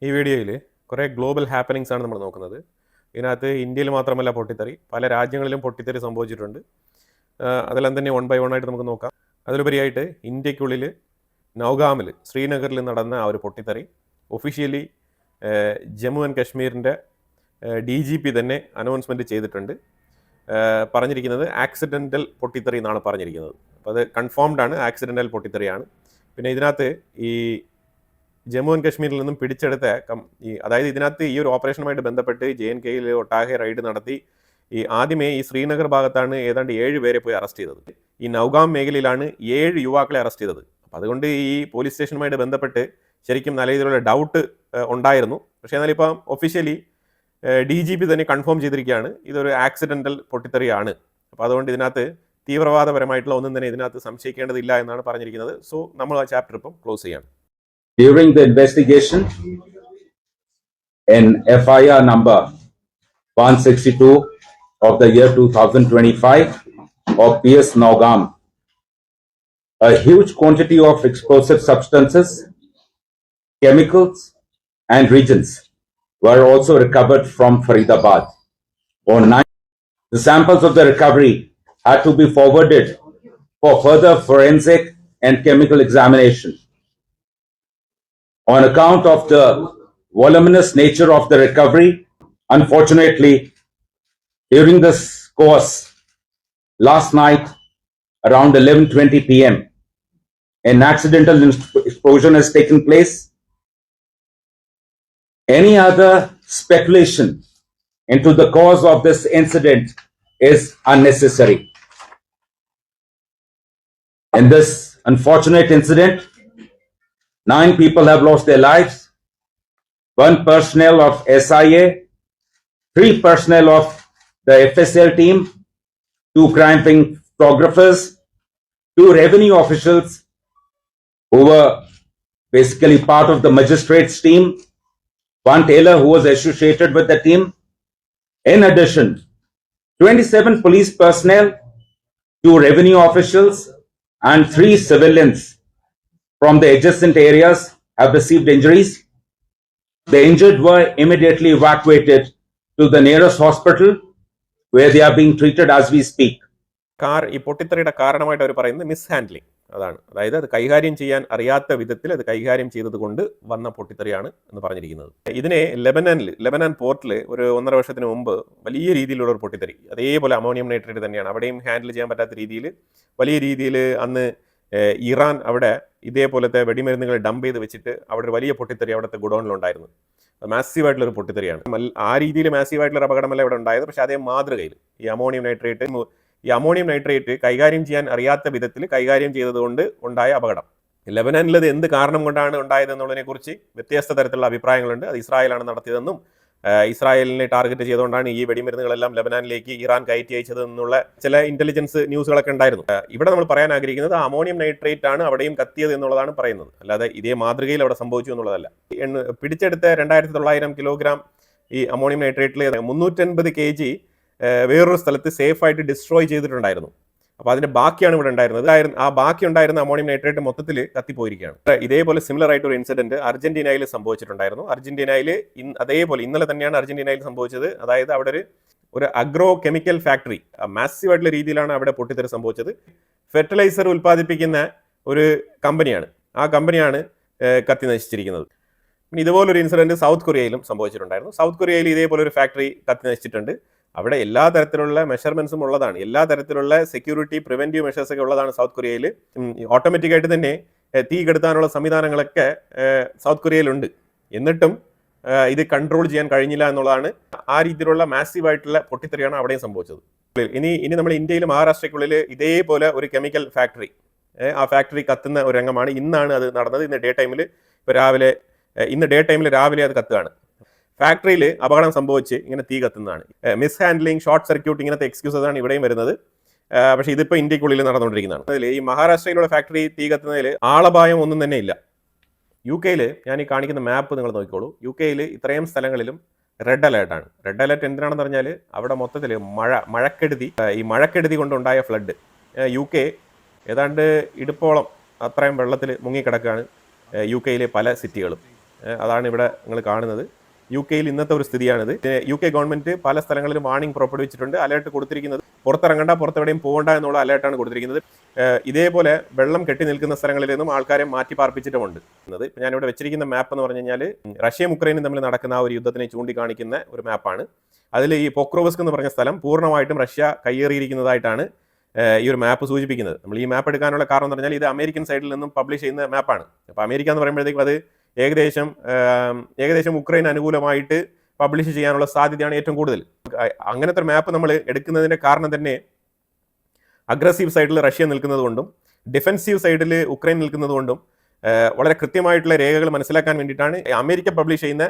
ഈ വീഡിയോയിൽ കുറേ ഗ്ലോബൽ ഹാപ്പനിങ്സ് ആണ് നമ്മൾ നോക്കുന്നത്. ഇതിനകത്ത് ഇന്ത്യയിൽ മാത്രമല്ല പൊട്ടിത്തെറി, പല രാജ്യങ്ങളിലും പൊട്ടിത്തെറി സംഭവിച്ചിട്ടുണ്ട്. അതെല്ലാം തന്നെ വൺ ബൈ വൺ ആയിട്ട് നമുക്ക് നോക്കാം. അതിലുപരിയായിട്ട് ഇന്ത്യക്കുള്ളിൽ നൗഗാമിൽ ശ്രീനഗറിൽ നടന്ന ആ ഒരു പൊട്ടിത്തെറി ഒഫീഷ്യലി ജമ്മു ആൻഡ് കാശ്മീരിൻ്റെ DGP തന്നെ അനൗൺസ്മെൻറ്റ് ചെയ്തിട്ടുണ്ട്. പറഞ്ഞിരിക്കുന്നത് ആക്സിഡൻ്റൽ പൊട്ടിത്തെറി എന്നാണ് പറഞ്ഞിരിക്കുന്നത്. അപ്പോൾ അത് കൺഫേംഡ് ആണ്, ആക്സിഡൻ്റൽ പൊട്ടിത്തെറിയാണ്. പിന്നെ ഇതിനകത്ത് ഈ ജമ്മു ആൻഡ് കാശ്മീരിൽ നിന്നും പിടിച്ചെടുത്ത അതായത് ഇതിനകത്ത് ഈ ഒരു ഓപ്പറേഷനുമായിട്ട് ബന്ധപ്പെട്ട് JNKയിൽ ഒട്ടാകെ റൈഡ് നടത്തി. ആദ്യമേ ഈ ശ്രീനഗർ ഭാഗത്താണ് ഏതാണ്ട് 7 പേരെ പോയി അറസ്റ്റ് ചെയ്തത്. ഈ നൗഗാം മേഖലയിലാണ് 7 യുവാക്കളെ അറസ്റ്റ് ചെയ്തത്. അപ്പോൾ അതുകൊണ്ട് ഈ പോലീസ് സ്റ്റേഷനുമായിട്ട് ബന്ധപ്പെട്ട് ശരിക്കും നല്ല രീതിയിലുള്ള ഡൗട്ട് ഉണ്ടായിരുന്നു. പക്ഷേ എന്നാൽ ഇപ്പം ഒഫീഷ്യലി DGP തന്നെ കൺഫേം ചെയ്തിരിക്കുകയാണ് ഇതൊരു ആക്സിഡൻ്റൽ പൊട്ടിത്തെറിയാണ്. അപ്പോൾ അതുകൊണ്ട് ഇതിനകത്ത് തീവ്രവാദപരമായിട്ടുള്ള ഒന്നും തന്നെ ഇതിനകത്ത് സംശയിക്കേണ്ടതില്ല എന്നാണ് പറഞ്ഞിരിക്കുന്നത്. സോ നമ്മൾ ആ ചാപ്റ്റർ ഇപ്പം ക്ലോസ് ചെയ്യാണ്. During the investigation in FIR number 162 of the year 2025 of PS Naugam, a huge quantity of explosive substances, chemicals and reagents were also recovered from Faridabad. On 9, the samples of the recovery had to be forwarded for further forensic and chemical examination. On account of the voluminous nature of the recovery, unfortunately, during this course, last night around 11:20 p.m., an accidental explosion has taken place. Any other speculation into the cause of this incident is unnecessary. In this unfortunate incident, 9 people have lost their lives, 1 personnel of SIA, 3 personnel of the FSL team, 2 crime scene photographers, 2 revenue officials who were basically part of the magistrates team, 1 tailor who was associated with the team. In addition, 27 police personnel, 2 revenue officials and 3 civilians from the adjacent areas have received injuries. The injured were immediately evacuated to the nearest hospital where they are being treated as we speak. ഈ പൊട്ടിത്തെറിയുടെ കാരണമായിട്ട് അവർ പറയുന്നത് miss handling അതാണ്. അതായത് അത് കൈകാര്യം ചെയ്യാൻ അറിയാത്ത വിധത്തിൽ അത് കൈകാര്യം ചെയ്തത് കൊണ്ട് വന്ന പൊട്ടിത്തെറിയാണ് എന്ന് പറഞ്ഞിരിക്കുന്നത്. ഇതിനെ ലെബനാൻ പോർട്ടിൽ ഒരു 1.5 വർഷത്തിന് മുമ്പ് വലിയ രീതിയിലുള്ള ഒരു പൊട്ടിത്തെറി, അതേപോലെ അമോണിയം നൈട്രേറ്റ് തന്നെയാണ്, അവിടെയും ഹാൻഡിൽ ചെയ്യാൻ പറ്റാത്ത രീതിയിൽ വലിയ രീതിയിൽ അന്ന് ഇറാൻ അവിടെ ഇതേപോലത്തെ വെടിമരുന്നുകൾ ഡംപ് ചെയ്ത് വെച്ചിട്ട് അവിടെ ഒരു വലിയ പൊട്ടിത്തെറി അവിടുത്തെ ഗുഡോണിലുണ്ടായിരുന്നു. മാസീവായിട്ടുള്ളൊരു പൊട്ടിത്തെറിയാണ്. ആ രീതിയിൽ മാസീവായിട്ടുള്ളൊരു അപകടമല്ല ഇവിടെ ഉണ്ടായത്. പക്ഷേ അതേ മാതൃകയിൽ ഈ അമോണിയം നൈട്രേറ്റ് കൈകാര്യം ചെയ്യാൻ അറിയാത്ത വിധത്തിൽ കൈകാര്യം ചെയ്തതുകൊണ്ട് ഉണ്ടായ അപകടം. ലെബനാനിലത് എന്ത് കാരണം കൊണ്ടാണ് ഉണ്ടായതെന്നുള്ളതിനെക്കുറിച്ച് വ്യത്യസ്ത തരത്തിലുള്ള അഭിപ്രായങ്ങളുണ്ട്. അത് ഇസ്രായേലാണ് നടത്തിയതെന്നും ഇസ്രായേലിനെ ടാർഗറ്റ് ചെയ്തുകൊണ്ടാണ് ഈ വെടിമരുന്നുകളെല്ലാം ലെബനാനിലേക്ക് ഇറാൻ കയറ്റി അയച്ചതെന്നുള്ള ചില ഇന്റലിജൻസ് ന്യൂസുകളൊക്കെ ഉണ്ടായിരുന്നു. ഇവിടെ നമ്മൾ പറയാൻ ആഗ്രഹിക്കുന്നത് അമോണിയം നൈട്രേറ്റ് ആണ് അവിടെയും കത്തിയത് എന്നുള്ളതാണ് പറയുന്നത്, അല്ലാതെ ഇതേ മാതൃകയിൽ അവിടെ സംഭവിച്ചു എന്നുള്ളതല്ല. പിടിച്ചെടുത്ത 2900 കിലോഗ്രാം ഈ അമോണിയം നൈട്രേറ്റിൽ 350 kg വേറൊരു സ്ഥലത്ത് സേഫായിട്ട് ഡിസ്ട്രോയ് ചെയ്തിട്ടുണ്ടായിരുന്നു. അപ്പോൾ അതിന്റെ ബാക്കിയാണ് ഇവിടെ ഉണ്ടായിരുന്നത്. ആ ബാക്കി ഉണ്ടായിരുന്ന അമോണിയം നൈട്രേറ്റ് മൊത്തത്തിൽ കത്തിപ്പോയിരിക്കുകയാണ്. ഇതേപോലെ സിമിലർ ആയിട്ട് ഒരു ഇൻസിഡന്റ് അർജന്റീനയിൽ സംഭവിച്ചിട്ടുണ്ടായിരുന്നു. അർജന്റീനയിൽ അതേപോലെ ഇന്നലെ തന്നെയാണ് അർജന്റീനയിൽ സംഭവിച്ചത്. അതായത് അവിടെ ഒരു അഗ്രോ കെമിക്കൽ ഫാക്ടറി മാസീവ് ആയിട്ടുള്ള രീതിയിലാണ് അവിടെ പൊട്ടിത്തെറി സംഭവിച്ചത്. ഫെർട്ടിലൈസർ ഉൽപ്പാദിപ്പിക്കുന്ന ഒരു കമ്പനിയാണ്, ആ കമ്പനിയാണ് കത്തി നശിച്ചിരിക്കുന്നത്. പിന്നെ ഇതുപോലൊരു ഇൻസിഡന്റ് സൗത്ത് കൊറിയയിലും സംഭവിച്ചിട്ടുണ്ടായിരുന്നു. സൗത്ത് കൊറിയയിൽ ഇതേപോലെ ഒരു ഫാക്ടറി കത്തി നശിച്ചിട്ടുണ്ട്. അവിടെ എല്ലാ തരത്തിലുള്ള മെഷർമെന്റ്സും ഉള്ളതാണ്, എല്ലാ തരത്തിലുള്ള സെക്യൂരിറ്റി പ്രിവെന്റീവ് മെഷേഴ്സ് ഒക്കെ ഉള്ളതാണ് സൗത്ത് കൊറിയയിൽ. ഓട്ടോമാറ്റിക്കായിട്ട് തന്നെ തീ കെടുത്താനുള്ള സംവിധാനങ്ങളൊക്കെ സൗത്ത് കൊറിയയിലുണ്ട്. എന്നിട്ടും ഇത് കൺട്രോൾ ചെയ്യാൻ കഴിഞ്ഞില്ല എന്നുള്ളതാണ്. ആ രീതിയിലുള്ള മാസീവായിട്ടുള്ള പൊട്ടിത്തെറിയാണ് അവിടെയും സംഭവിച്ചത്. ഇനി നമ്മൾ ഇന്ത്യയിൽ മഹാരാഷ്ട്രയ്ക്കുള്ളിൽ ഇതേപോലെ ഒരു കെമിക്കൽ ഫാക്ടറി, ആ ഫാക്ടറി കത്തുന്ന ഒരു രംഗമാണ്. ഇന്നാണ് അത് നടന്നത്. ഇന്ന് ഡേ ടൈമിൽ രാവിലെ അത് കത്തുകയാണ്. ഫാക്ടറിയിൽ അപകടം സംഭവിച്ച് ഇങ്ങനെ തീ കത്തുന്നതാണ്. മിസ് ഹാൻഡ്ലിംഗ്, ഷോർട്ട് സർക്യൂട്ട്, ഇങ്ങനത്തെ എക്സ്ക്യൂസസ് ആണ് ഇവിടെയും വരുന്നത്. പക്ഷേ ഇതിപ്പോൾ ഇന്ത്യക്കുള്ളിൽ നടന്നുകൊണ്ടിരിക്കുന്നതാണ്. അതിൽ ഈ മഹാരാഷ്ട്രയിലുള്ള ഫാക്ടറി തീ കത്തുന്നതിൽ ആളപായം ഒന്നും തന്നെ ഇല്ല. UK ഞാൻ ഈ കാണിക്കുന്ന മാപ്പ് നിങ്ങൾ നോക്കിക്കോളൂ. UK ഇത്രയും സ്ഥലങ്ങളിലും റെഡ് അലേർട്ടാണ്. റെഡ് അലേർട്ട് എന്തിനാണെന്ന് പറഞ്ഞാൽ അവിടെ മൊത്തത്തിൽ മഴക്കെടുതി കൊണ്ടുണ്ടായ ഫ്ലഡ്. UK ഏതാണ്ട് ഇടുപ്പോളം അത്രയും വെള്ളത്തിൽ മുങ്ങിക്കിടക്കുകയാണ് UK പല സിറ്റികളും. അതാണ് ഇവിടെ നിങ്ങൾ കാണുന്നത്. യു കെയിൽ ഇന്നത്തെ ഒരു സ്ഥിതിയാണിത്. യു കെ ഗവൺമെന്റ് പല സ്ഥലങ്ങളിലും വാർണിംഗ് പുറപ്പെടുവിച്ചിട്ടുണ്ട്. അലേർട്ട് കൊടുത്തിരിക്കുന്നത് പുറത്തിറങ്ങണ്ട, പുറത്തെവിടെയും പോകണ്ട എന്നുള്ള അലേർട്ടാണ് കൊടുത്തിരിക്കുന്നത്. ഇതേപോലെ വെള്ളം കെട്ടി നിൽക്കുന്ന സ്ഥലങ്ങളിൽ നിന്നും ആൾക്കാരെ മാറ്റി പാർപ്പിച്ചിട്ടുമുണ്ട്. ഇപ്പം ഞാനിവിടെ വെച്ചിരിക്കുന്ന മാപ്പ് എന്ന് പറഞ്ഞു കഴിഞ്ഞാൽ റഷ്യയും ഉക്രൈനും തമ്മിൽ നടക്കുന്ന ആ ഒരു യുദ്ധത്തിനെ ചൂണ്ടിക്കാണിക്കുന്ന ഒരു മാപ്പാണ്. അതിൽ ഈ പൊക്രോവസ്ക് എന്ന് പറഞ്ഞ സ്ഥലം പൂർണ്ണമായിട്ടും റഷ്യ കയ്യേറിയിരിക്കുന്നതായിട്ടാണ് ഈ ഒരു മാപ്പ് സൂചിപ്പിക്കുന്നത്. നമ്മൾ ഈ മാപ്പ് എടുക്കാനുള്ള കാരണം എന്ന് പറഞ്ഞാൽ ഇത് അമേരിക്കൻ സൈഡിൽ നിന്നും പബ്ലിഷ് ചെയ്യുന്ന മാപ്പാണ്. അപ്പോൾ അമേരിക്ക എന്ന് പറയുമ്പോഴത്തേക്കും അത് ഏകദേശം ഉക്രൈൻ അനുകൂലമായിട്ട് പബ്ലിഷ് ചെയ്യാനുള്ള സാധ്യതയാണ് ഏറ്റവും കൂടുതൽ. അങ്ങനത്തെ ഒരു മാപ്പ് നമ്മൾ എടുക്കുന്നതിൻ്റെ കാരണം തന്നെ അഗ്രസീവ് സൈഡിൽ റഷ്യ നിൽക്കുന്നത് കൊണ്ടും ഡിഫെൻസീവ് സൈഡിൽ ഉക്രൈൻ നിൽക്കുന്നത് കൊണ്ടും വളരെ കൃത്യമായിട്ടുള്ള രേഖകൾ മനസ്സിലാക്കാൻ വേണ്ടിയിട്ടാണ് അമേരിക്ക പബ്ലിഷ് ചെയ്യുന്ന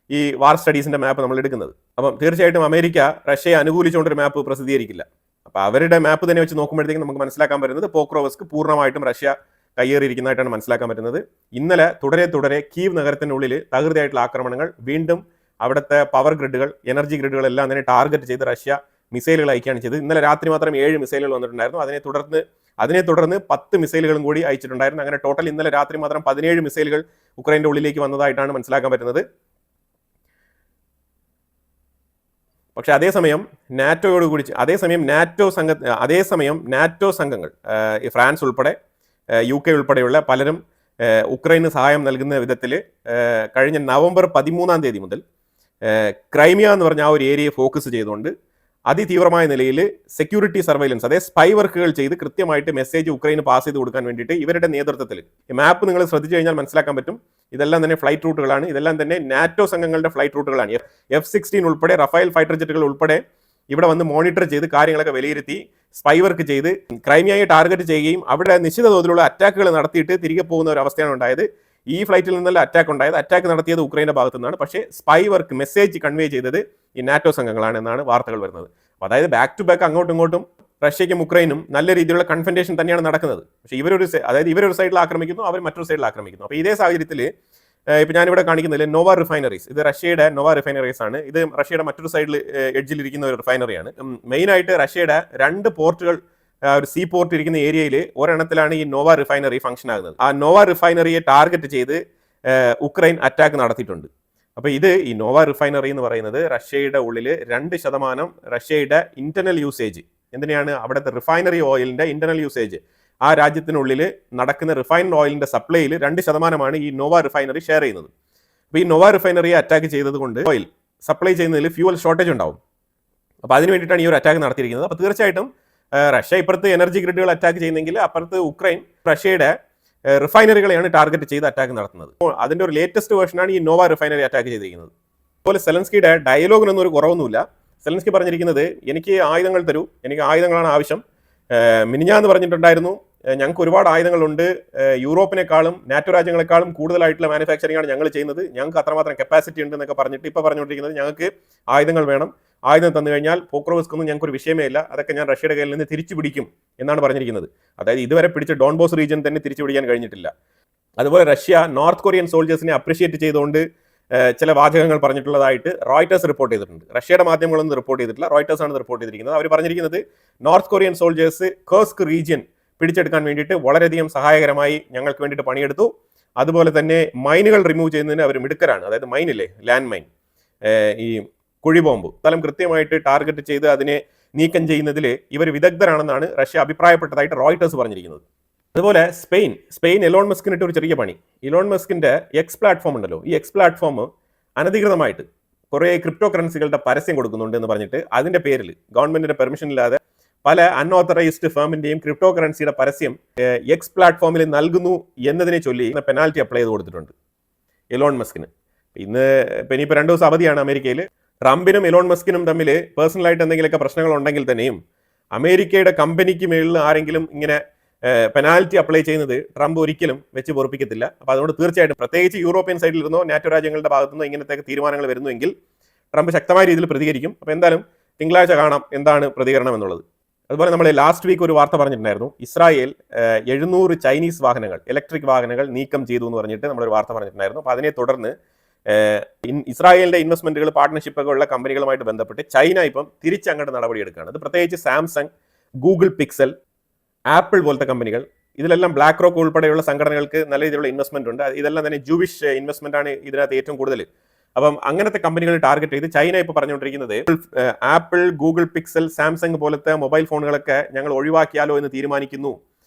ഈ വാർ സ്റ്റഡീസിൻ്റെ മാപ്പ് നമ്മൾ എടുക്കുന്നത്. അപ്പം തീർച്ചയായിട്ടും അമേരിക്ക റഷ്യയെ അനുകൂലിച്ചുകൊണ്ടൊരു മാപ്പ് പ്രസിദ്ധീകരിക്കില്ല. അപ്പോൾ അവരുടെ മാപ്പ് തന്നെ വെച്ച് നോക്കുമ്പോഴത്തേക്കും നമുക്ക് മനസ്സിലാക്കാൻ പറ്റുന്നത് പോക്രോവസ്ക് പൂർണ്ണമായിട്ടും റഷ്യ കയ്യേറിയിരിക്കുന്നതായിട്ടാണ് മനസ്സിലാക്കാൻ പറ്റുന്നത്. ഇന്നലെ തുടരെ കീവ് നഗരത്തിനുള്ളിൽ തകൃതിയായിട്ടുള്ള ആക്രമണങ്ങൾ, വീണ്ടും അവിടുത്തെ പവർ ഗ്രിഡുകൾ, എനർജി ഗ്രിഡുകൾ എല്ലാം തന്നെ ടാർഗറ്റ് ചെയ്ത് റഷ്യ മിസൈലുകൾ അയക്കുകയാണ് ചെയ്തത്. ഇന്നലെ രാത്രി മാത്രം 7 മിസൈലുകൾ വന്നിട്ടുണ്ടായിരുന്നു. അതിനെ തുടർന്ന് 10 മിസൈലുകളും കൂടി അയച്ചിട്ടുണ്ടായിരുന്നു. അങ്ങനെ ടോട്ടൽ ഇന്നലെ രാത്രി മാത്രം 17 മിസൈലുകൾ ഉക്രൈൻ്റെ ഉള്ളിലേക്ക് വന്നതായിട്ടാണ് മനസ്സിലാക്കാൻ പറ്റുന്നത്. പക്ഷേ അതേസമയം നാറ്റോ സംഘങ്ങൾ ഫ്രാൻസ് ഉൾപ്പെടെ യു കെ ഉൾപ്പെടെയുള്ള പലരും ഉക്രൈന് സഹായം നൽകുന്ന വിധത്തിൽ കഴിഞ്ഞ നവംബർ 13 മുതൽ ക്രൈമിയ എന്ന് പറഞ്ഞ ആ ഒരു ഏരിയയെ ഫോക്കസ് ചെയ്തുകൊണ്ട് അതിതീവ്രമായ നിലയിൽ സെക്യൂരിറ്റി സർവൈലൻസ്, അതായത് സ്പൈ വർക്കുകൾ ചെയ്ത് കൃത്യമായിട്ട് മെസ്സേജ് ഉക്രൈന് പാസ് ചെയ്ത് കൊടുക്കാൻ വേണ്ടിയിട്ട് ഇവരുടെ നേതൃത്വത്തിൽ, ഈ മാപ്പ് നിങ്ങൾ ശ്രദ്ധിച്ചു കഴിഞ്ഞാൽ മനസ്സിലാക്കാൻ പറ്റും, ഇതെല്ലാം തന്നെ ഫ്ലൈറ്റ് റൂട്ടുകളാണ്. ഇതെല്ലാം തന്നെ നാറ്റോ സംഘങ്ങളുടെ ഫ്ലൈറ്റ് റൂട്ടുകളാണ്. F-16 ഉൾപ്പെടെ, റഫേൽ ഫൈറ്റർ ജെറ്റുകൾ ഉൾപ്പെടെ ഇവിടെ വന്ന് മോണിറ്റർ ചെയ്ത് കാര്യങ്ങളൊക്കെ വിലയിരുത്തി സ്പൈ വർക്ക് ചെയ്ത് ക്രൈമിയയെ ടാർഗറ്റ് ചെയ്യുകയും അവിടെ നിശ്ചിത തോതിലുള്ള അറ്റാക്കുകൾ നടത്തിയിട്ട് തിരികെ പോകുന്ന ഒരു അവസ്ഥയാണ് ഉണ്ടായത്. ഈ ഫ്ലൈറ്റിൽ നിന്നല്ല അറ്റാക്ക് നടത്തിയത് ഉക്രൈൻ്റെ ഭാഗത്തു നിന്നാണ്. പക്ഷേ സ്പൈ വർക്ക്, മെസ്സേജ് കൺവേ ചെയ്തത് ഈ നാറ്റോ സംഘങ്ങളാണ് എന്നാണ് വാർത്തകൾ വരുന്നത്. അപ്പോൾ അതായത് ബാക്ക് ടു ബാക്ക് അങ്ങോട്ടും ഇങ്ങോട്ടും റഷ്യയ്ക്കും ഉക്രൈനും നല്ല രീതിയിലുള്ള കൺഫ്രണ്ടേഷൻ തന്നെയാണ് നടക്കുന്നത്. പക്ഷേ ഇവരൊരു സൈഡിൽ ആക്രമിക്കുന്നു, അവർ മറ്റൊരു സൈഡിൽ ആക്രമിക്കുന്നു. അപ്പോൾ ഇതേ സാഹചര്യത്തിൽ ഇപ്പം ഞാനിവിടെ കാണിക്കുന്നില്ല നോവ റിഫൈനറീസ്. ഇത് റഷ്യയുടെ നോവ റിഫൈനറീസ് ആണ്. ഇത് റഷ്യയുടെ മറ്റൊരു സൈഡിൽ എഡ്ജിലിരിക്കുന്ന ഒരു റിഫൈനറിയാണ്. മെയിനായിട്ട് റഷ്യയുടെ 2 പോർട്ടുകൾ, ഒരു സീ പോർട്ട് ഇരിക്കുന്ന ഏരിയയിൽ ഒരെണ്ണത്തിലാണ് ഈ നോവ റിഫൈനറി ഫംഗ്ഷൻ ആകുന്നത്. ആ നോവ റിഫൈനറിയെ ടാർഗറ്റ് ചെയ്ത് ഉക്രൈൻ അറ്റാക്ക് നടത്തിയിട്ടുണ്ട്. അപ്പോൾ ഈ നോവ റിഫൈനറി എന്ന് പറയുന്നത് റഷ്യയുടെ ഉള്ളിൽ 2% റഷ്യയുടെ ഇന്റർണൽ യൂസേജ്, എന്തിനാണ് അവിടുത്തെ റിഫൈനറി ഓയിലിന്റെ ഇന്റർണൽ യൂസേജ്, ആ രാജ്യത്തിനുള്ളിൽ നടക്കുന്ന റിഫൈൻഡ് ഓയിലിന്റെ സപ്ലൈയിൽ 2% ഈ നോവ റിഫൈനറി ഷെയർ ചെയ്യുന്നത്. അപ്പോൾ ഈ നോവ റിഫൈനറിയെ അറ്റാക്ക് ചെയ്തത് കൊണ്ട് ഓയിൽ സപ്ലൈ ചെയ്യുന്നതിൽ ഫ്യൂവൽ ഷോർട്ടേജ് ഉണ്ടാവും. അപ്പോൾ അതിന് വേണ്ടിയിട്ടാണ് ഈ ഒരു അറ്റാക്ക് നടത്തിയിരിക്കുന്നത്. അപ്പോൾ തീർച്ചയായിട്ടും റഷ്യ ഇപ്പുറത്ത് എനർജി ഗ്രിഡുകൾ അറ്റാക്ക് ചെയ്യുന്നെങ്കിൽ അപ്പുറത്ത് ഉക്രൈൻ റഷ്യയുടെ റിഫൈനറികളെയാണ് ടാർഗറ്റ് ചെയ്ത് അറ്റാക്ക് നടത്തുന്നത്. അപ്പോൾ അതിൻ്റെ ഒരു ലേറ്റസ്റ്റ് വേർഷനാണ് ഈ നോവ റിഫൈനറി അറ്റാക്ക് ചെയ്തിരിക്കുന്നത്. അതുപോലെ സെലൻസ്കിയുടെ ഡയലോഗിനൊന്നും ഒരു കുറവൊന്നുമില്ല. സെലൻസ്കി പറഞ്ഞിരിക്കുന്നത്, എനിക്ക് ആയുധങ്ങൾ തരൂ, എനിക്ക് ആയുധങ്ങളാണ് ആവശ്യം. മിനിഞ്ഞാന്ന് പറഞ്ഞിട്ടുണ്ടായിരുന്നു, ഞങ്ങൾക്ക് ഒരുപാട് ആയുധങ്ങളുണ്ട്, യൂറോപ്പിനെക്കാളും നാറ്റോ രാജ്യങ്ങളെക്കാളും കൂടുതലായിട്ടുള്ള മാനുഫാക്ചറിംഗ് ആണ് ഞങ്ങൾ ചെയ്യുന്നത്, ഞങ്ങൾക്ക് അത്രമാത്രം കപ്പാസിറ്റി ഉണ്ട് എന്നൊക്കെ പറഞ്ഞിട്ട് ഇപ്പോൾ പറഞ്ഞുകൊണ്ടിരിക്കുന്നത് ഞങ്ങൾക്ക് ആയുധങ്ങൾ വേണം, ആയുധം തന്നു കഴിഞ്ഞാൽ പോക്രോവസ്കൊന്നും ഞങ്ങൾക്ക് ഒരു വിഷയമേ ഇല്ല, അതൊക്കെ ഞാൻ റഷ്യയുടെ കയ്യിൽ നിന്ന് തിരിച്ചു പിടിക്കും എന്നാണ് പറഞ്ഞിരിക്കുന്നത്. അതായത് ഇതുവരെ പിടിച്ച ഡോൺബോസ് റീജിയൻ തന്നെ തിരിച്ചു പിടിക്കാൻ കഴിഞ്ഞിട്ടില്ല. അതുപോലെ റഷ്യ നോർത്ത് കൊറിയൻ സോൾജേഴ്സിനെ അപ്രിഷിയേറ്റ് ചെയ്തുകൊണ്ട് ചില വാചകങ്ങൾ പറഞ്ഞിട്ടുള്ളതായിട്ട് റോയിട്ടേഴ്സ് റിപ്പോർട്ട് ചെയ്തിട്ടുണ്ട്. റഷ്യയുടെ മാധ്യമങ്ങളൊന്നും റിപ്പോർട്ട് ചെയ്തിട്ടില്ല, റോയിട്ടേഴ്സ് ആണ് റിപ്പോർട്ട് ചെയ്തിരിക്കുന്നത്. അവർ പറഞ്ഞിരിക്കുന്നത് നോർത്ത് കൊറിയൻ സോൾജേഴ്സ് കേഴ്സ്ക് റീജിയൻ പിടിച്ചെടുക്കാൻ വേണ്ടിയിട്ട് വളരെയധികം സഹായകരമായി ഞങ്ങൾക്ക് വേണ്ടിയിട്ട് പണിയെടുത്തു. അതുപോലെ തന്നെ മൈനുകൾ റിമൂവ് ചെയ്യുന്നതിന് അവർ മിടുക്കരാണ്. അതായത് മൈനില്ലേ, ലാൻഡ് മൈൻ, ഈ കുഴിബോംബ് സ്ഥലം കൃത്യമായിട്ട് ടാർഗറ്റ് ചെയ്ത് അതിനെ നീക്കം ചെയ്യുന്നതിൽ ഇവർ വിദഗ്ധരാണെന്നാണ് റഷ്യ അഭിപ്രായപ്പെട്ടതായിട്ട് റോയിട്ടേഴ്സ് പറഞ്ഞിരിക്കുന്നത്. അതുപോലെ സ്പെയിൻ എലോൺ മസ്കിനിട്ട് ഒരു ചെറിയ പണി. ഇലോൺ മസ്കിന്റെ എക്സ് പ്ലാറ്റ്ഫോം ഉണ്ടല്ലോ, ഈ എക്സ് പ്ലാറ്റ്ഫോം അനധികൃതമായിട്ട് കുറേ ക്രിപ്റ്റോ കറൻസികളുടെ പരസ്യം കൊടുക്കുന്നുണ്ട് എന്ന് പറഞ്ഞിട്ട് അതിന്റെ പേരിൽ ഗവൺമെന്റിന്റെ പെർമിഷൻ ഇല്ലാതെ പല അൺഓത്തറൈസ്ഡ് ഫേമിന്റെയും ക്രിപ്റ്റോ കറൻസിയുടെ പരസ്യം എക്സ് പ്ലാറ്റ്ഫോമിൽ നൽകുന്നു എന്നതിനെ ചൊല്ലി പെനാൽറ്റി അപ്ലൈ ചെയ്ത് കൊടുത്തിട്ടുണ്ട് എലോൺ മസ്കിന്. ഇനിയിപ്പോൾ 2 ദിവസം അവധിയാണ് അമേരിക്കയിൽ. ട്രംപിനും എലോൺ മസ്കിനും തമ്മിൽ പേഴ്സണലായിട്ട് എന്തെങ്കിലുമൊക്കെ പ്രശ്നങ്ങൾ ഉണ്ടെങ്കിൽ തന്നെയും അമേരിക്കയുടെ കമ്പനിക്ക് മേളിൽ ആരെങ്കിലും ഇങ്ങനെ പെനാൽറ്റി അപ്ലൈ ചെയ്യുന്നത് ട്രംപ് ഒരിക്കലും വെച്ച് പൊറപ്പിക്കത്തില്ല. അപ്പോൾ അതുകൊണ്ട് തീർച്ചയായിട്ടും പ്രത്യേകിച്ച് യൂറോപ്യൻ സൈഡിൽ ഇരുന്നോ നാറ്റോ രാജ്യങ്ങളുടെ ഭാഗത്തുനിന്നോ ഇങ്ങനത്തെ തീരുമാനങ്ങൾ വരുന്നുവെങ്കിൽ ട്രംപ് ശക്തമായ രീതിയിൽ പ്രതികരിക്കും. അപ്പോൾ എന്തായാലും തിങ്കളാഴ്ച കാണാം എന്താണ് പ്രതികരണം എന്നുള്ളത്. അതുപോലെ നമ്മൾ ലാസ്റ്റ് വീക്ക് ഒരു വാർത്ത പറഞ്ഞിട്ടുണ്ടായിരുന്നു, ഇസ്രായേൽ 700 ചൈനീസ് വാഹനങ്ങൾ, ഇലക്ട്രിക് വാഹനങ്ങൾ നീക്കം ചെയ്തു എന്ന് പറഞ്ഞിട്ട് നമ്മളൊരു വാർത്ത പറഞ്ഞിട്ടുണ്ടായിരുന്നു. അപ്പോൾ അതിനെ തുടർന്ന് ഇസ്രായേലിന്റെ ഇൻവെസ്റ്റ്മെന്റുകൾ, പാർട്ട്ണർഷിപ്പൊക്കെ ഉള്ള കമ്പനികളുമായിട്ട് ബന്ധപ്പെട്ട് ചൈന ഇപ്പം തിരിച്ചങ്ങോട്ട് നടപടിയെടുക്കുകയാണ്. അത് പ്രത്യേകിച്ച് സാംസങ്, ഗൂഗിൾ പിക്സൽ, ആപ്പിൾ പോലത്തെ കമ്പനികൾ ഇതിലെല്ലാം ബ്ലാക്ക് റോക്ക് ഉൾപ്പെടെയുള്ള സംഘടനകൾക്ക് നല്ല രീതിയിലുള്ള ഇൻവെസ്റ്റ്മെന്റ് ഉണ്ട്. ഇതെല്ലാം തന്നെ ജൂവിഷ് ഇൻവെസ്റ്റ്മെന്റ് ആണ് ഇതിനകത്ത് ഏറ്റവും കൂടുതൽ. അപ്പം അങ്ങനത്തെ കമ്പനികൾ ടാർഗറ്റ് ചെയ്ത് ചൈന ഇപ്പോൾ പറഞ്ഞുകൊണ്ടിരിക്കുന്നത് ആപ്പിൾ, ഗൂഗിൾ പിക്സൽ, സാംസങ് പോലത്തെ മൊബൈൽ ഫോണുകളൊക്കെ ഞങ്ങൾ ഒഴിവാക്കിയാലോ എന്ന് തീരുമാനിക്കുന്നു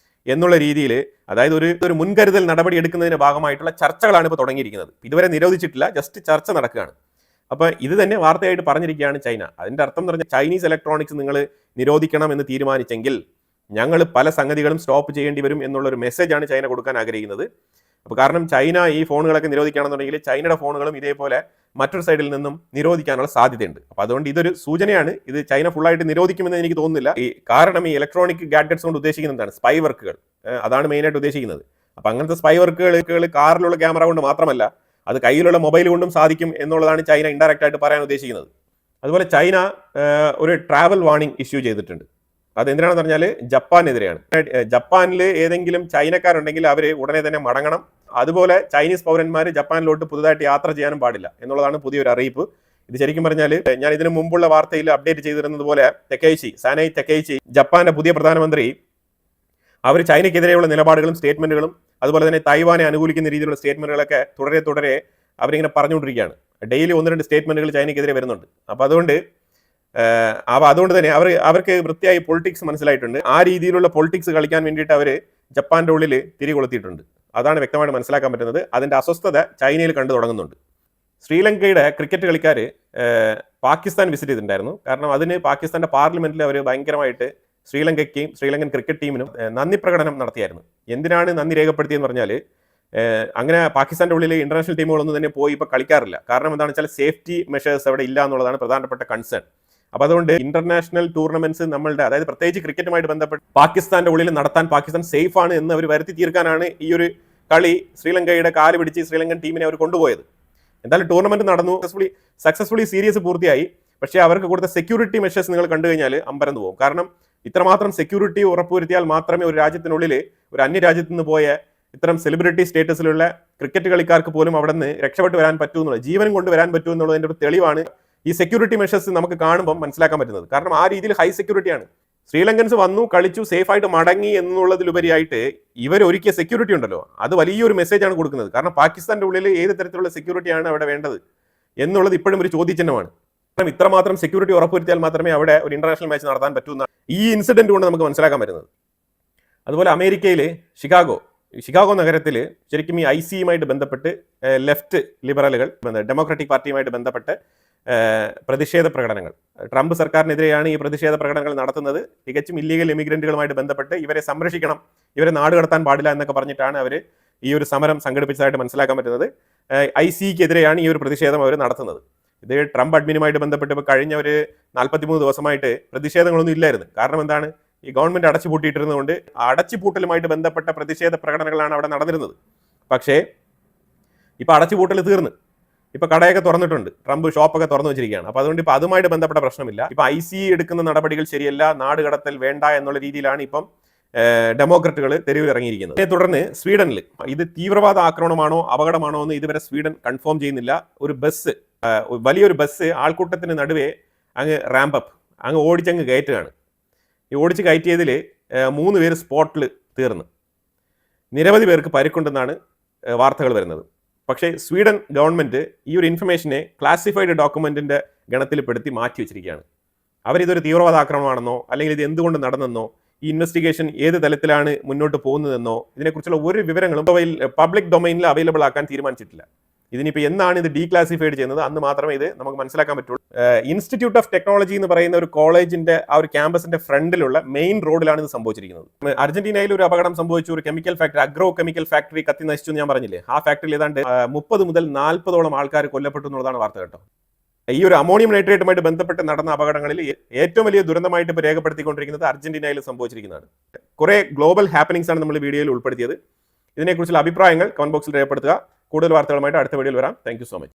എന്നുള്ള രീതിയിൽ, അതായത് ഒരു മുൻകരുതൽ നടപടി എടുക്കുന്നതിന്റെ ഭാഗമായിട്ടുള്ള ചർച്ചകളാണ് ഇപ്പോൾ തുടങ്ങിയിരിക്കുന്നത്. ഇതുവരെ നിരോധിച്ചിട്ടില്ല, ജസ്റ്റ് ചർച്ച നടക്കുകയാണ്. അപ്പോൾ ഇത് തന്നെ വാർത്തയായിട്ട് പറഞ്ഞിരിക്കുകയാണ് ചൈന. അതിന്റെ അർത്ഥം എന്ന് പറഞ്ഞാൽ ചൈനീസ് ഇലക്ട്രോണിക്സ് നിങ്ങൾ നിരോധിക്കണം എന്ന് തീരുമാനിച്ചെങ്കിൽ ഞങ്ങൾ പല സംഗതികളും സ്റ്റോപ്പ് ചെയ്യേണ്ടി വരും എന്നുള്ളൊരു മെസ്സേജാണ് ചൈന കൊടുക്കാൻ ആഗ്രഹിക്കുന്നത്. അപ്പോൾ കാരണം ചൈന ഈ ഫോണുകളൊക്കെ നിരോധിക്കുകയാണെന്നുണ്ടെങ്കിൽ ചൈനയുടെ ഫോണുകളും ഇതേപോലെ മറ്റൊരു സൈഡിൽ നിന്നും നിരോധിക്കാനുള്ള സാധ്യതയുണ്ട്. അപ്പോൾ അതുകൊണ്ട് ഇതൊരു സൂചനയാണ്. ഇത് ചൈന ഫുള്ളായിട്ട് നിരോധിക്കുമെന്ന് എനിക്ക് തോന്നുന്നില്ല. കാരണം ഈ ഇലക്ട്രോണിക് ഗാഡ്ജറ്റ്സ് കൊണ്ട് ഉദ്ദേശിക്കുന്നത് എന്താണ്? സ്പൈ വർക്കുകൾ. അതാണ് മെയിനായിട്ട് ഉദ്ദേശിക്കുന്നത്. അപ്പോൾ അങ്ങനത്തെ സ്പൈ വർക്കുകൾ കാറിലുള്ള ക്യാമറ കൊണ്ട് മാത്രമല്ല, അത് കയ്യിലുള്ള മൊബൈൽ കൊണ്ടും സാധിക്കും എന്നുള്ളതാണ് ചൈന ഇൻഡയറക്റ്റ് ആയിട്ട് പറയാൻ ഉദ്ദേശിക്കുന്നത്. അതുപോലെ ചൈന ഒരു ട്രാവൽ വാർണിംഗ് ഇഷ്യൂ ചെയ്തിട്ടുണ്ട്. അതെന്തിനാണെന്ന് പറഞ്ഞാൽ ജപ്പാനെതിരെയാണ്. ജപ്പാനിൽ ഏതെങ്കിലും ചൈനക്കാരുണ്ടെങ്കിൽ അവർ ഉടനെ തന്നെ മടങ്ങണം. അതുപോലെ ചൈനീസ് പൗരന്മാർ ജപ്പാനിലോട്ട് പുതുതായിട്ട് യാത്ര ചെയ്യാനും പാടില്ല എന്നുള്ളതാണ് പുതിയൊരു അറിയിപ്പ്. ഇത് ശരിക്കും പറഞ്ഞാൽ ഞാൻ ഇതിനു മുമ്പുള്ള വാർത്തയിൽ അപ്ഡേറ്റ് ചെയ്തിരുന്നത് പോലെ സാനൈ തെക്കൈച്ചി, ജപ്പാന്റെ പുതിയ പ്രധാനമന്ത്രി, അവർ ചൈനയ്ക്കെതിരെയുള്ള നിലപാടുകളും സ്റ്റേറ്റ്മെന്റുകളും അതുപോലെ തന്നെ തായ്വാനെ അനുകൂലിക്കുന്ന രീതിയിലുള്ള സ്റ്റേറ്റ്മെന്റുകളൊക്കെ തുടരെ അവരിങ്ങനെ പറഞ്ഞുകൊണ്ടിരിക്കുകയാണ്. ഡെയിലി 1-2 സ്റ്റേറ്റ്മെന്റുകൾ ചൈനയ്ക്കെതിരെ വരുന്നുണ്ട്. അപ്പോൾ അതുകൊണ്ട് തന്നെ അവർക്ക് വൃത്തിയായി പൊളിറ്റിക്സ് മനസ്സിലായിട്ടുണ്ട്. ആ രീതിയിലുള്ള പൊളിറ്റിക്സ് കളിക്കാൻ വേണ്ടിയിട്ട് അവർ ജപ്പാന്റെ ഉള്ളിൽ തിരികൊളുത്തിയിട്ടുണ്ട്. അതാണ് വ്യക്തമായിട്ട് മനസ്സിലാക്കാൻ പറ്റുന്നത്. അതിന്റെ അസ്വസ്ഥത ചൈനയിൽ കണ്ടു തുടങ്ങുന്നുണ്ട്. ശ്രീലങ്കയുടെ ക്രിക്കറ്റ് കളിക്കാർ പാകിസ്ഥാൻ വിസിറ്റ് ചെയ്തിട്ടുണ്ടായിരുന്നു. കാരണം അതിന് പാകിസ്ഥാന്റെ പാർലമെന്റിൽ അവർ ഭയങ്കരമായിട്ട് ശ്രീലങ്കയ്ക്കും ശ്രീലങ്കൻ ക്രിക്കറ്റ് ടീമിനും നന്ദി പ്രകടനം നടത്തിയായിരുന്നു. എന്തിനാണ് നന്ദി രേഖപ്പെടുത്തിയെന്ന് പറഞ്ഞാൽ, അങ്ങനെ പാകിസ്ഥാന്റെ ഉള്ളിൽ ഇന്റർനാഷണൽ ടീമുകളൊന്നും തന്നെ പോയി ഇപ്പോൾ കളിക്കാറില്ല. കാരണം എന്താണെന്ന് വെച്ചാൽ സേഫ്റ്റി മെഷേഴ്സ് അവിടെ ഇല്ല എന്നുള്ളതാണ് പ്രധാനപ്പെട്ട കൺസേൺ. അപ്പോൾ അതുകൊണ്ട് ഇന്റർനാഷണൽ ടൂർണമെന്റ്സ് നമ്മളുടെ, അതായത് പ്രത്യേകിച്ച് ക്രിക്കറ്റുമായിട്ട് ബന്ധപ്പെട്ട് പാകിസ്ഥാന്റെ ഉള്ളിൽ നടത്താൻ പാകിസ്ഥാൻ സേഫ് ആണ് എന്ന് അവർ വരുത്തി തീർക്കാനാണ് ഈ ഒരു കളി ശ്രീലങ്കയുടെ കാല് പിടിച്ച് ശ്രീലങ്കൻ ടീമിനെ അവർ കൊണ്ടുപോയത്. എന്തായാലും ടൂർണമെന്റ് നടന്നു, സക്സസ്ഫുള്ളി സീരീസ് പൂർത്തിയായി. പക്ഷേ അവർക്ക് കൊടുത്ത സെക്യൂരിറ്റി മെഷേഴ്സ് നിങ്ങൾ കണ്ടു കഴിഞ്ഞാൽ അമ്പരന്ന് പോകും. കാരണം ഇത്രമാത്രം സെക്യൂരിറ്റി ഉറപ്പുവരുത്തിയാൽ മാത്രമേ ഒരു രാജ്യത്തിനുള്ളിൽ ഒരു അന്യരാജ്യത്ത് നിന്ന് പോയ ഇത്തരം സെലിബ്രിറ്റി സ്റ്റേറ്റസിലുള്ള ക്രിക്കറ്റ് കളിക്കാർക്ക് പോലും അവിടെ നിന്ന് രക്ഷപ്പെട്ട് വരാൻ പറ്റൂ എന്നുള്ളത്, ജീവൻ കൊണ്ട് വരാൻ പറ്റൂ എന്നുള്ളതിന്റെ ഒരു തെളിവാണ് ഈ സെക്യൂരിറ്റി മെഷേഴ്സ് നമുക്ക് കാണുമ്പോൾ മനസ്സിലാക്കാൻ പറ്റുന്നത്. കാരണം ആ രീതിയിൽ ഹൈ സെക്യൂരിറ്റിയാണ്. ശ്രീലങ്കൻസ് വന്നു, കളിച്ചു, സേഫ് ആയിട്ട് മടങ്ങി എന്നുള്ളതിലുപരിയായിട്ട് ഇവർ ഒരുക്കിയ സെക്യൂരിറ്റി ഉണ്ടല്ലോ, അത് വലിയൊരു മെസ്സേജാണ് കൊടുക്കുന്നത്. കാരണം പാകിസ്ഥാന്റെ ഉള്ളിൽ ഏത് തരത്തിലുള്ള സെക്യൂരിറ്റിയാണ് അവിടെ വേണ്ടത് എന്നുള്ളത് ഇപ്പോഴും ഒരു ചോദ്യചിഹ്നമാണ്. കാരണം ഇത്രമാത്രം സെക്യൂരിറ്റി ഉറപ്പുവരുത്തിയാൽ മാത്രമേ അവിടെ ഒരു ഇന്റർനാഷണൽ മാച്ച് നടത്താൻ പറ്റൂ എന്നാണ് ഈ ഇൻസിഡന്റ് കൊണ്ട് നമുക്ക് മനസ്സിലാക്കാൻ പറ്റുന്നത്. അതുപോലെ അമേരിക്കയിൽ ഷിക്കാഗോ നഗരത്തിൽ ശരിക്കും ഈ ICയുമായിട്ട് ബന്ധപ്പെട്ട് ലെഫ്റ്റ് ലിബറലുകൾ, ഡെമോക്രാറ്റിക് പാർട്ടിയുമായിട്ട് ബന്ധപ്പെട്ട് പ്രതിഷേധ പ്രകടനങ്ങൾ, ട്രംപ് സർക്കാരിനെതിരെയാണ് ഈ പ്രതിഷേധ പ്രകടനങ്ങൾ നടത്തുന്നത്. തികച്ചും ഇല്ലീഗൽ ഇമിഗ്രന്റുകളുമായിട്ട് ബന്ധപ്പെട്ട് ഇവരെ സംരക്ഷിക്കണം, ഇവരെ നാട് കടത്താൻ പാടില്ല എന്നൊക്കെ പറഞ്ഞിട്ടാണ് അവർ ഈ ഒരു സമരം സംഘടിപ്പിച്ചതായിട്ട് മനസ്സിലാക്കാൻ പറ്റുന്നത്. ICക്കെതിരെയാണ് ഈ ഒരു പ്രതിഷേധം അവർ നടത്തുന്നത്. ഇത് ട്രംപ് അഡ്മിനുമായിട്ട് ബന്ധപ്പെട്ട് ഇപ്പോൾ കഴിഞ്ഞ ഒരു 43 ദിവസമായിട്ട് പ്രതിഷേധങ്ങളൊന്നും ഇല്ലായിരുന്നു. കാരണം എന്താണ്? ഈ ഗവൺമെന്റ് അടച്ചുപൂട്ടിയിട്ടിരുന്നതുകൊണ്ട് അടച്ചുപൂട്ടലുമായിട്ട് ബന്ധപ്പെട്ട പ്രതിഷേധ പ്രകടനങ്ങളാണ് അവിടെ നടന്നിരുന്നത്. പക്ഷേ ഇപ്പൊ അടച്ചുപൂട്ടൽ തീർന്ന്, ഇപ്പൊ കടയൊക്കെ തുറന്നിട്ടുണ്ട്, ട്രംപ് ഷോപ്പൊക്കെ തുറന്നു വെച്ചിരിക്കുകയാണ്. അപ്പൊ അതുകൊണ്ട് ഇപ്പൊ അതുമായിട്ട് ബന്ധപ്പെട്ട പ്രശ്നമില്ല. ഇപ്പൊ IC എടുക്കുന്ന നടപടികൾ ശരിയല്ല, നാട് കടത്തൽ വേണ്ട എന്നുള്ള രീതിയിലാണ് ഇപ്പം ഡെമോക്രറ്റുകൾ തെരുവിൽ ഇറങ്ങിയിരിക്കുന്നത്. ഇതിനെ തുടർന്ന് സ്വീഡനിൽ ഇത് തീവ്രവാദ ആക്രമണമാണോ അപകടമാണോ എന്ന് ഇതുവരെ സ്വീഡൻ കൺഫേം ചെയ്യുന്നില്ല. ഒരു ബസ്, വലിയൊരു ബസ് ആൾക്കൂട്ടത്തിന് നടുവേ അങ്ങ് ഓടിച്ചങ്ങ് കയറ്റുകയാണ്. ഈ ഓടിച്ച് കയറ്റിയതിൽ 3 പേര് സ്പോട്ടിൽ തീർന്ന്, നിരവധി പേർക്ക് പരിക്കുണ്ടെന്നാണ് വാർത്തകൾ വരുന്നത്. പക്ഷേ സ്വീഡൻ ഗവൺമെന്റ് ഈ ഒരു ഇൻഫർമേഷനെ ക്ലാസിഫൈഡ് ഡോക്യുമെന്റിന്റെ ഗണത്തിൽപ്പെടുത്തി മാറ്റി വെച്ചിരിക്കുകയാണ്. അവരിതൊരു തീവ്രവാദ ആക്രമണമാണെന്നോ അല്ലെങ്കിൽ ഇത് എന്തുകൊണ്ട് നടന്നെന്നോ ഈ ഇൻവെസ്റ്റിഗേഷൻ ഏത് തലത്തിലാണ് മുന്നോട്ട് പോകുന്നതെന്നോ ഇതിനെക്കുറിച്ചുള്ള ഒരു വിവരങ്ങളും പബ്ലിക് ഡൊമൈനിൽ അവൈലബിൾ ആക്കാൻ തീരുമാനിച്ചിട്ടില്ല. ഇതിനിപ്പോൾ എന്നാണ് ഇത് ഡീക്ലാസിഫൈഡ് ചെയ്യുന്നത് അന്ന് മാത്രമേ ഇത് നമുക്ക് മനസ്സിലാക്കാൻ പറ്റുള്ളൂ. ഇൻസ്റ്റിറ്റ്യൂട്ട് ഓഫ് ടെക്നോളജി എന്ന് പറയുന്ന ഒരു കോളേജിന്റെ ആ ഒരു ക്യാമ്പസിന്റെ ഫ്രണ്ടിലുള്ള മെയിൻ റോഡിലാണ് ഇത് സംഭവിച്ചിരിക്കുന്നത്. അർജന്റീനയിൽ ഒരു അപകടം സംഭവിച്ചു. ഒരു chemical factory, agro chemical factory കത്തി നശിച്ചു എന്ന് ഞാൻ പറഞ്ഞില്ലേ. ആ ഫാക്ടറിയിൽ ഏതാണ്ട് 30 മുതൽ 40ഓളം ആൾക്കാർ കൊല്ലപ്പെട്ടു എന്നുള്ളതാണ് വാർത്ത കേട്ടോ. ഈ ഒരു അമോണിയം നൈട്രേറ്റുമായിട്ട് ബന്ധപ്പെട്ട് നടന്ന അപകടങ്ങളിൽ ഏറ്റവും വലിയ ദുരന്തമായിട്ട് ഇപ്പോൾ രേഖപ്പെടുത്തിക്കൊണ്ടിരിക്കുന്നത് അർജന്റീനയിൽ സംഭവിച്ചിരിക്കുന്നതാണ്. കുറെ ഗ്ലോബൽ ഹാപ്പനിങ്സ് ആണ് നമ്മൾ വീഡിയോയിൽ ഉൾപ്പെടുത്തിയത്. ഇതിനെക്കുറിച്ചുള്ള അഭിപ്രായങ്ങൾ കമന്റ് ബോക്സിൽ രേഖപ്പെടുത്തുക. കൂടുതൽ വാർത്തകളുമായിട്ട് അടുത്ത വീഡിയോയിൽ വരാം. Thank you so much.